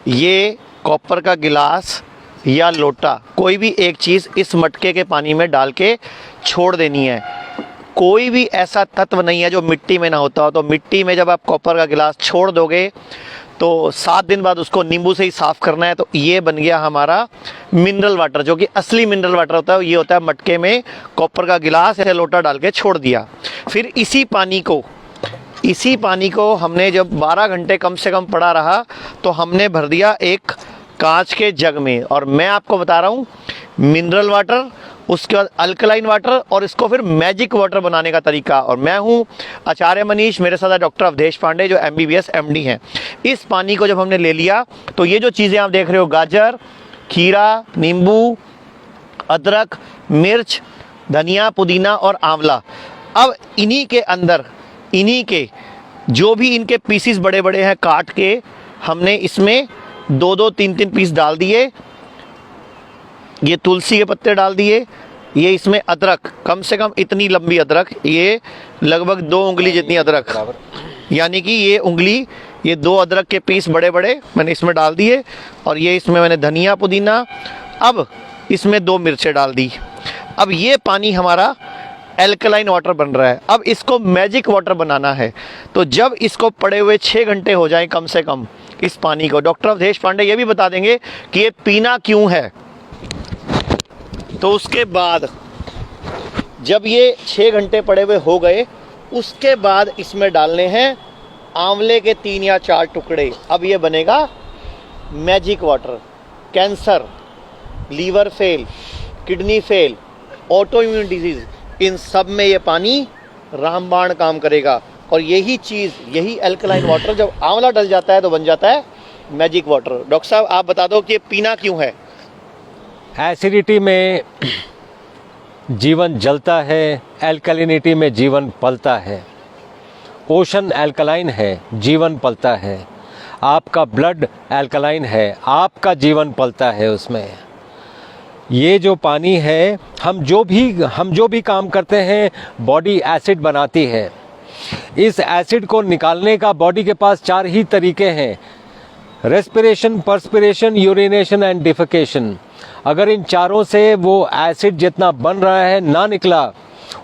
ये कॉपर का गिलास या लोटा, कोई भी एक चीज़ इस मटके के पानी में डाल के छोड़ देनी है। कोई भी ऐसा तत्व नहीं है जो मिट्टी में ना होता हो। तो मिट्टी में जब आप कॉपर का गिलास छोड़ दोगे तो 7 दिन बाद उसको नींबू से ही साफ़ करना है। तो ये बन गया हमारा मिनरल वाटर, जो कि असली मिनरल वाटर होता है। ये होता है मटके में कॉपर का गिलास या लोटा डाल के छोड़ दिया। फिर इसी पानी को हमने जब 12 घंटे कम से कम पड़ा रहा तो हमने भर दिया एक कांच के जग में। और मैं आपको बता रहा हूँ मिनरल वाटर, उसके बाद अल्कलाइन वाटर और इसको फिर मैजिक वाटर बनाने का तरीका। और मैं हूँ आचार्य मनीष, मेरे साथ डॉक्टर अवधेश पांडे जो MBBS MD हैं। इस पानी को जब हमने ले लिया तो ये जो चीज़ें आप देख रहे हो, गाजर, खीरा, नींबू, अदरक, मिर्च, धनिया, पुदीना और आंवला, अब इन्हीं के अंदर जो भी इनके पीसीस बड़े बड़े हैं काट के हमने इसमें 2-2, 3-3 पीस डाल दिए। ये तुलसी के पत्ते डाल दिए। ये इसमें अदरक, कम से कम इतनी लंबी अदरक, ये लगभग 2 उंगली जितनी अदरक, यानी कि ये 2 अदरक के पीस बड़े बड़े मैंने इसमें डाल दिए। और ये इसमें मैंने धनिया, पुदीना, अब इसमें 2 मिर्चें डाल दी। अब ये पानी हमारा एल्कलाइन वाटर बन रहा है। अब इसको मैजिक वाटर बनाना है। तो जब इसको पड़े हुए 6 घंटे हो जाएं कम से कम, इस पानी को डॉक्टर अवधेश पांडे ये भी बता देंगे कि ये पीना क्यों है। तो उसके बाद जब ये 6 घंटे पड़े हुए हो गए, उसके बाद इसमें डालने हैं आंवले के 3 या 4 टुकड़े। अब ये बनेगा magic water. Cancer, liver fail, kidney fail, autoimmune disease, इन सब में ये पानी रामबाण काम करेगा। और यही चीज़, यही अल्कलाइन वाटर जब आंवला डल जाता है तो बन जाता है मैजिक वाटर। डॉक्टर साहब आप बता दो कि ये पीना क्यों है। एसिडिटी में जीवन जलता है, एल्कलिनिटी में जीवन पलता है। ओशन एल्कलाइन है, जीवन पलता है। आपका ब्लड एल्कलाइन है, आपका जीवन पलता है उसमें। ये जो पानी है, हम जो भी काम करते हैं बॉडी एसिड बनाती है। इस एसिड को निकालने का बॉडी के पास 4 ही तरीके हैं, respiration, perspiration, urination and defecation. अगर इन चारों से वो एसिड जितना बन रहा है ना निकला,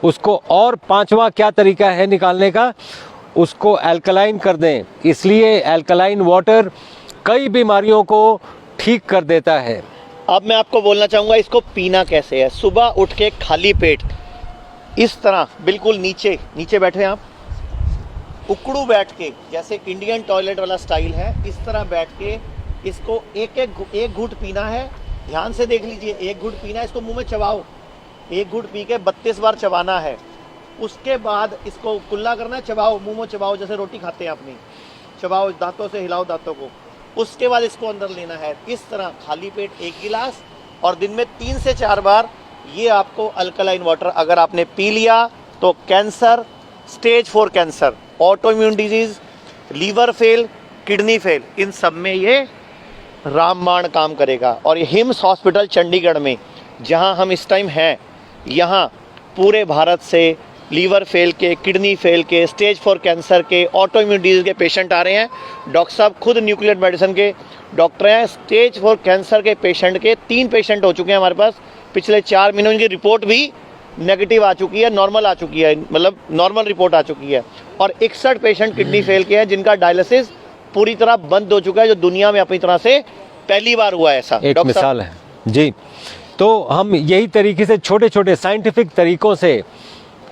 उसको और 5वां क्या तरीका है निकालने का, उसको अल्कलाइन कर दें। इसलिए अल्कलाइन वाटर कई बीमारियों को ठीक कर देता है। अब मैं आपको बोलना चाहूँगा इसको पीना कैसे है। सुबह उठ के खाली पेट इस तरह बिल्कुल नीचे बैठे आप, उकड़ू बैठ के, जैसे इंडियन टॉयलेट वाला स्टाइल है, इस तरह बैठ के इसको एक घूंट पीना है। ध्यान से देख लीजिए, 1 घूंट पीना है, इसको मुंह में चबाओ। 1 घूंट पी के 32 बार चबाना है। उसके बाद इसको कुल्ला करना है, चबाओ, मुंह में चबाओ, जैसे रोटी खाते हैं अपनी, चबाओ, दांतों से हिलाओ दांतों को। उसके बाद इसको अंदर लेना है इस तरह खाली पेट 1 गिलास, और दिन में 3 से 4 बार ये आपको अल्कलाइन वाटर अगर आपने पी लिया तो cancer, stage 4 cancer, autoimmune disease, liver fail, kidney fail, इन सब में ये रामबाण काम करेगा। और ये हिम्स हॉस्पिटल चंडीगढ़ में जहां हम इस टाइम हैं, यहाँ पूरे भारत से लीवर फेल के, किडनी फेल के, स्टेज 4 कैंसर के, ऑटो इम्यून डिजीज के पेशेंट आ रहे हैं। डॉक्टर साहब खुद न्यूक्लियर मेडिसिन के डॉक्टर हैं। स्टेज 4 कैंसर के पेशेंट के 3 पेशेंट हो चुके हैं हमारे पास पिछले 4 महीनों। उनकी रिपोर्ट भी नेगेटिव आ चुकी है, नॉर्मल आ चुकी है, मतलब नॉर्मल रिपोर्ट आ चुकी है। और 61 पेशेंट किडनी फेल के हैं जिनका डायलिसिस पूरी तरह बंद हो चुका है, जो दुनिया में अपनी तरह से पहली बार हुआ है। ऐसा एक मिसाल है जी। तो हम यही तरीके से छोटे छोटे साइंटिफिक तरीकों से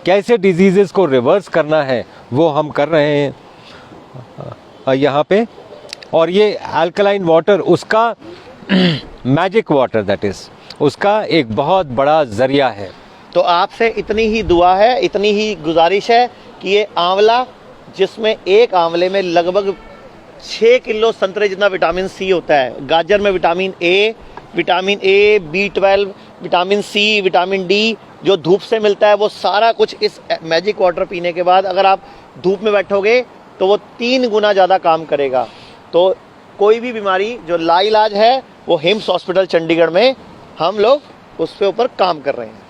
कैसे डिजीजेस को रिवर्स करना है वो हम कर रहे हैं यहाँ पे। और ये अल्कलाइन वाटर उसका मैजिक वाटर, दैट इज उसका एक बहुत बड़ा जरिया है। तो आपसे इतनी ही दुआ है, इतनी ही गुजारिश है कि ये आंवला, जिसमें एक आंवले में लगभग 6 किलो संतरे जितना विटामिन सी होता है, गाजर में vitamin A, B12, vitamin C, vitamin D जो धूप से मिलता है, वो सारा कुछ इस मैजिक वाटर पीने के बाद अगर आप धूप में बैठोगे तो वो 3 गुना ज़्यादा काम करेगा। तो कोई भी बीमारी जो लाइलाज है वो हिम्स हॉस्पिटल चंडीगढ़ में हम लोग उस पे ऊपर काम कर रहे हैं।